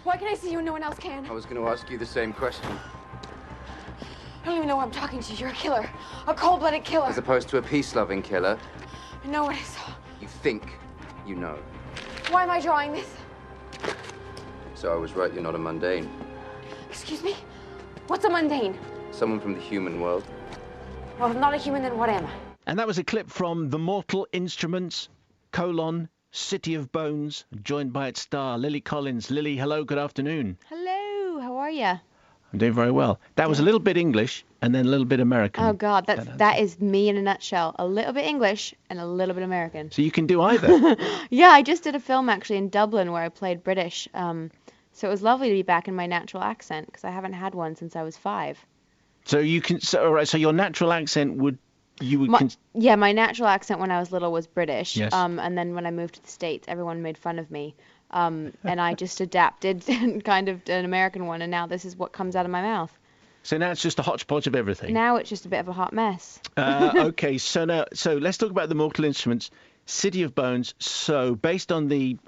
Why can I see you and no one else can? I was going to ask you the same question. I don't even know who I'm talking to. You're a killer. A cold-blooded killer. As opposed to a peace-loving killer. I know what I saw. You think you know. Why am I drawing this? So I was right, you're not a mundane. Excuse me? What's a mundane? Someone from the human world. Well, if I'm not a human, then what am I? And that was a clip from The Mortal Instruments, City of Bones, joined by its star, Lily Collins. Lily, hello, good afternoon. Hello, how are you? I'm doing very well. That was a little bit English and then a little bit American. Oh, God, that is me in a nutshell. A little bit English and a little bit American. So you can do either. Yeah, I just did a film, actually, in Dublin where I played British. So it was lovely to be back in my natural accent, because I haven't had one since I was 5. So you can... So, all right, so your natural accent would... Yeah, my natural accent when I was little was British. Yes. And then when I moved to the States, everyone made fun of me. And I just adapted and kind of an American one, and now this is what comes out of my mouth. So now it's just a hodgepodge of everything. Now it's just a bit of a hot mess. Okay, so let's talk about The Mortal Instruments, City of Bones. So based on the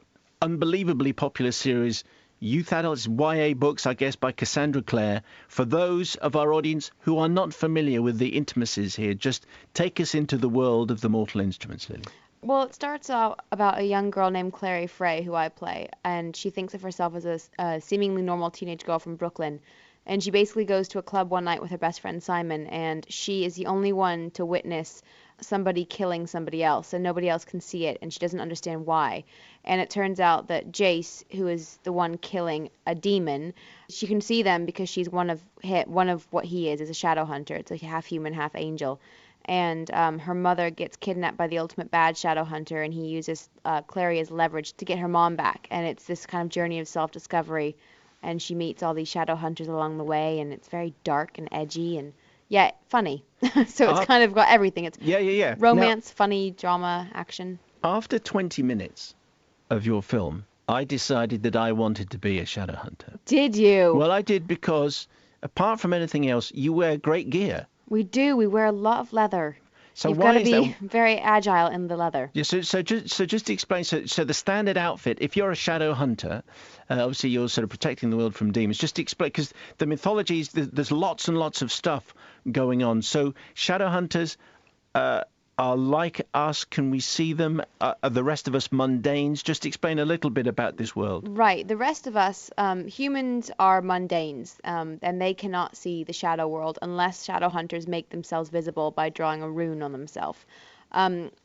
unbelievably popular series Youth Adults YA books, I guess, by Cassandra Clare. For those of our audience who are not familiar with the intimacies here, just take us into the world of The Mortal Instruments, Lily. Well, it starts out about a young girl named Clary Frey, who I play, and she thinks of herself as a seemingly normal teenage girl from Brooklyn. And she basically goes to a club one night with her best friend Simon, and she is the only one to witness somebody killing somebody else, and nobody else can see it, and she doesn't understand why. And it turns out that Jace, who is the one killing a demon, she can see them because she's one of what he is a shadow hunter. It's like half human, half angel. And her mother gets kidnapped by the ultimate bad shadow hunter, and he uses Clary as leverage to get her mom back. And it's this kind of journey of self-discovery, and she meets all these shadow hunters along the way, and it's very dark and edgy and yeah, funny. So it's kind of got everything. It's romance, funny, drama, action. After 20 minutes of your film, I decided that I wanted to be a shadow hunter. Did you? Well, I did, because apart from anything else, you wear great gear. We do. We wear a lot of leather. So You've why got to is be very agile in the leather. Yeah, so just to explain, so the standard outfit, if you're a shadow hunter, obviously you're sort of protecting the world from demons. Just to explain, because the mythology is, there's lots and lots of stuff going on. So shadow hunters are like us. Can we see them? Are the rest of us mundanes? Just explain a little bit about this world. Right. The rest of us, humans, are mundanes, and they cannot see the shadow world unless shadow hunters make themselves visible by drawing a rune on themselves.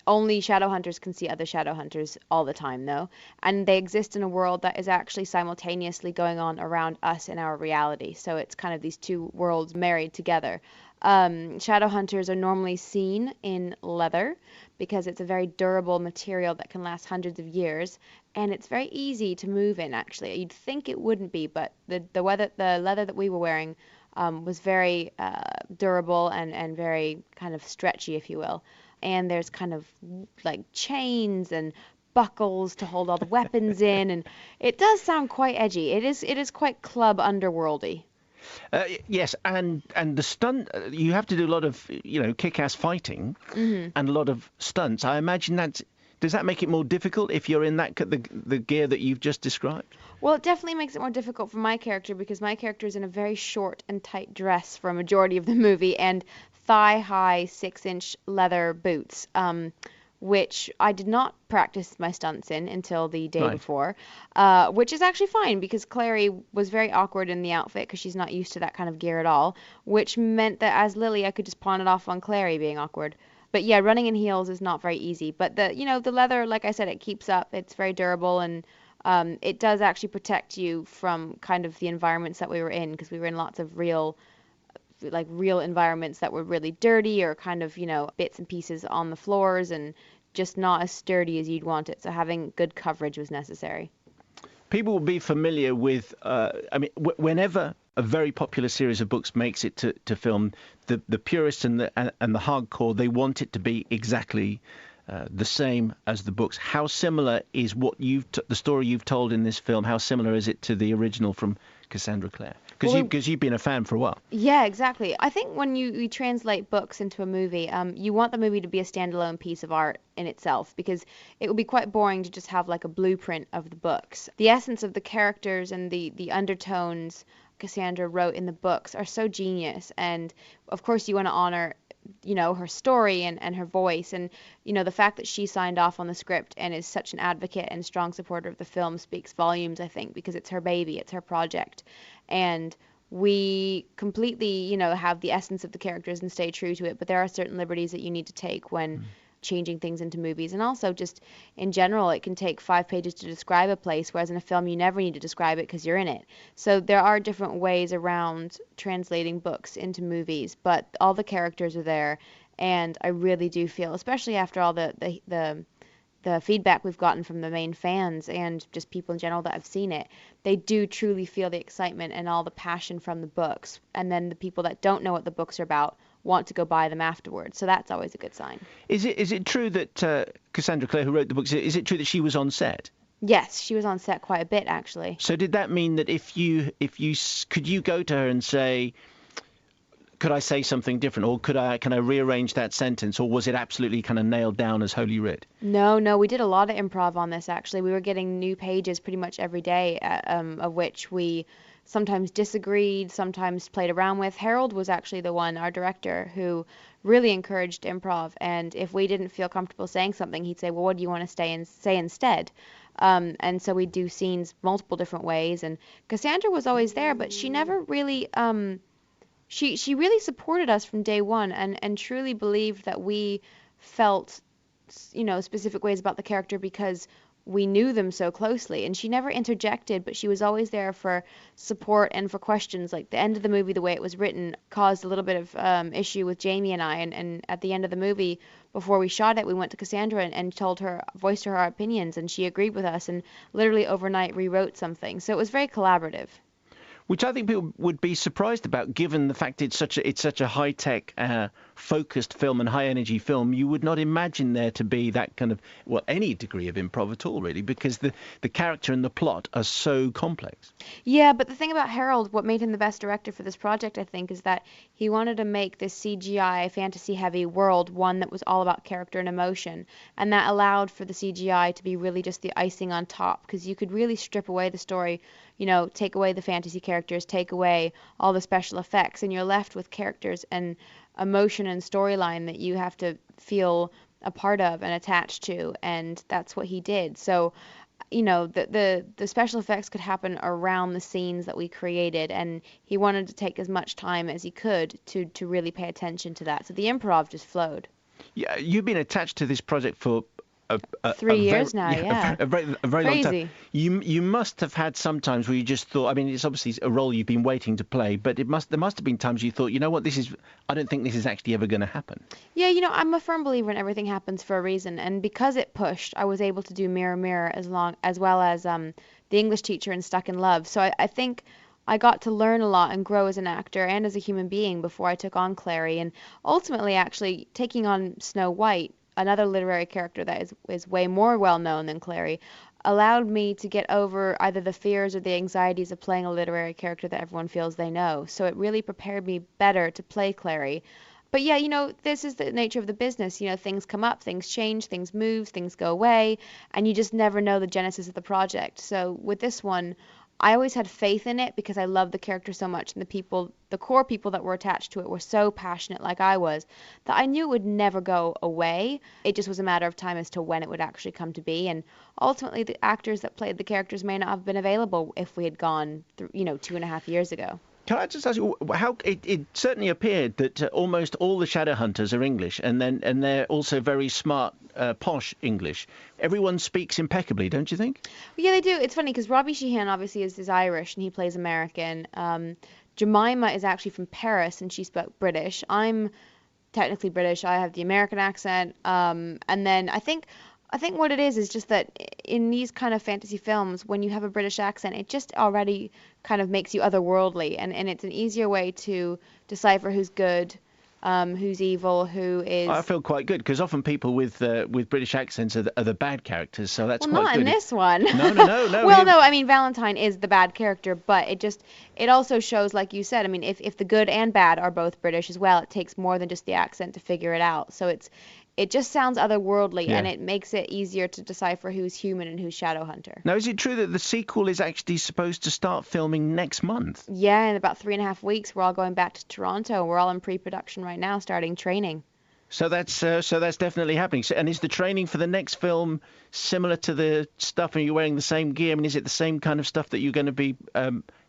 Only shadow hunters can see other shadow hunters all the time, though, and they exist in a world that is actually simultaneously going on around us in our reality. So it's kind of these two worlds married together. Shadow hunters are normally seen in leather because it's a very durable material that can last hundreds of years, and it's very easy to move in, actually. You'd think it wouldn't be, but the leather that we were wearing was very durable and very kind of stretchy, if you will. And there's kind of like chains and buckles to hold all the weapons in, and it does sound quite edgy. It is quite club underworldy. Yes, and the stunt, you have to do a lot of, kick-ass fighting and a lot of stunts. I imagine does that make it more difficult if you're in the gear that you've just described? Well, it definitely makes it more difficult for my character because my character is in a very short and tight dress for a majority of the movie and thigh-high 6-inch leather boots, which I did not practice my stunts in until the day before, which is actually fine because Clary was very awkward in the outfit because she's not used to that kind of gear at all, which meant that as Lily, I could just pawn it off on Clary being awkward. But yeah, running in heels is not very easy. But the leather, like I said, it keeps up. It's very durable, and it does actually protect you from kind of the environments that we were in, because we were in lots of real environments that were really dirty or kind of, bits and pieces on the floors and just not as sturdy as you'd want it. So having good coverage was necessary. People will be familiar with, whenever a very popular series of books makes it to film, the purists and the hardcore, they want it to be exactly the same as the books. How similar is what the story you've told in this film? How similar is it to the original from Cassandra Clare? Because you've been a fan for a while. Yeah, exactly. I think when you translate books into a movie, you want the movie to be a standalone piece of art in itself, because it would be quite boring to just have like a blueprint of the books. The essence of the characters and the undertones Cassandra wrote in the books are so genius, and of course you want to honor her story and her voice, and the fact that she signed off on the script and is such an advocate and strong supporter of the film speaks volumes, I think, because it's her baby, it's her project, and we completely have the essence of the characters and stay true to it, but there are certain liberties that you need to take when changing things into movies. And also just in general, it can take 5 pages to describe a place, whereas in a film you never need to describe it because you're in it. So there are different ways around translating books into movies, but all the characters are there, and I really do feel, especially after all the feedback we've gotten from the main fans and just people in general that have seen it, they do truly feel the excitement and all the passion from the books. And then the people that don't know what the books are about want to go buy them afterwards. So that's always a good sign. Is it true that Cassandra Clare, who wrote the books, is it true that she was on set? Yes, she was on set quite a bit, actually. So did that mean that could you go to her and say, could I say something different, or can I rearrange that sentence, or was it absolutely kind of nailed down as Holy Writ? No, we did a lot of improv on this, actually. We were getting new pages pretty much every day, of which we sometimes disagreed, sometimes played around with. Harold was actually the one, our director, who really encouraged improv, and if we didn't feel comfortable saying something, he'd say, well, what do you want to say instead? And so we'd do scenes multiple different ways, and Cassandra was always there, but she never really... She really supported us from day one, and truly believed that we felt, specific ways about the character because we knew them so closely. And she never interjected, but she was always there for support and for questions. Like the end of the movie, the way it was written, caused a little bit of issue with Jamie and I. And at the end of the movie, before we shot it, we went to Cassandra and voiced her our opinions, and she agreed with us and literally overnight rewrote something. So it was very collaborative. Which I think people would be surprised about, given the fact it's such a high-tech, focused film and high-energy film. You would not imagine there to be that kind of, any degree of improv at all, really, because the character and the plot are so complex. Yeah, but the thing about Harold, what made him the best director for this project, I think, is that he wanted to make this CGI, fantasy-heavy world one that was all about character and emotion, and that allowed for the CGI to be really just the icing on top, because you could really strip away the story, take away the fantasy characters, take away all the special effects, and you're left with characters and emotion and storyline that you have to feel a part of and attached to, and that's what he did. So, the special effects could happen around the scenes that we created, and he wanted to take as much time as he could to really pay attention to that. So the improv just flowed. Yeah, you've been attached to this project for 3 years now, yeah. A very long time. You must have had some times where you just thought, I mean, it's obviously a role you've been waiting to play, but there must have been times you thought, you know what, I don't think this is actually ever going to happen. Yeah, I'm a firm believer in everything happens for a reason, and because it pushed, I was able to do Mirror Mirror as well as The English Teacher and Stuck in Love. So I think I got to learn a lot and grow as an actor and as a human being before I took on Clary, and ultimately actually taking on Snow White, another literary character that is way more well-known than Clary, allowed me to get over either the fears or the anxieties of playing a literary character that everyone feels they know. So it really prepared me better to play Clary. But yeah, this is the nature of the business. Things come up, things change, things move, things go away, and you just never know the genesis of the project. So with this one, I always had faith in it because I loved the character so much, and the core people that were attached to it were so passionate like I was, that I knew it would never go away. It just was a matter of time as to when it would actually come to be, and ultimately the actors that played the characters may not have been available if we had gone through, 2.5 years ago. Can I just ask you, how it certainly appeared that almost all the Shadowhunters are English, and they're also very smart, posh English. Everyone speaks impeccably, don't you think? Yeah, they do. It's funny because Robbie Sheehan obviously is Irish and he plays American. Jemima is actually from Paris and she spoke British. I'm technically British. I have the American accent. And then I think what it is just that in these kind of fantasy films, when you have a British accent, it just already kind of makes you otherworldly, and it's an easier way to decipher who's good who's evil, who is... I feel quite good, because often people with British accents are the bad characters, so that's well, quite not good. in this one. No. Well, no, I mean, Valentine is the bad character, but it also shows, like you said, I mean, if the good and bad are both British as well, it takes more than just the accent to figure it out. So it just sounds otherworldly, Yeah. and it makes it easier to decipher who's human and who's Shadowhunter. Now, is it true that the sequel is actually supposed to start filming next month? Yeah, in about 3.5 weeks, we're all going back to Toronto. We're all in pre-production right now, starting training. So that's definitely happening. So, and is the training for the next film similar to the stuff? Are you wearing the same gear? I mean, is it the same kind of stuff that you're going to be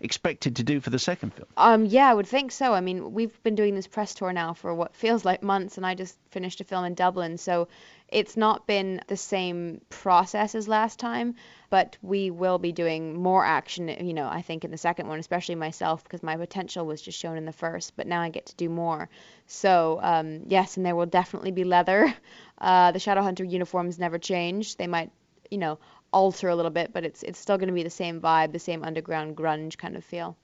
expected to do for the second film? Yeah, I would think so. I mean, we've been doing this press tour now for what feels like months, and I just finished a film in Dublin, so it's not been the same process as last time, but we will be doing more action, I think in the second one, especially myself, because my potential was just shown in the first, but now I get to do more. So, yes, and there will definitely be leather. The Shadowhunter uniforms never change. They might, alter a little bit, but it's still going to be the same vibe, the same underground grunge kind of feel.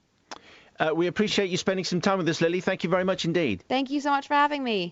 We appreciate you spending some time with us, Lily. Thank you very much indeed. Thank you so much for having me.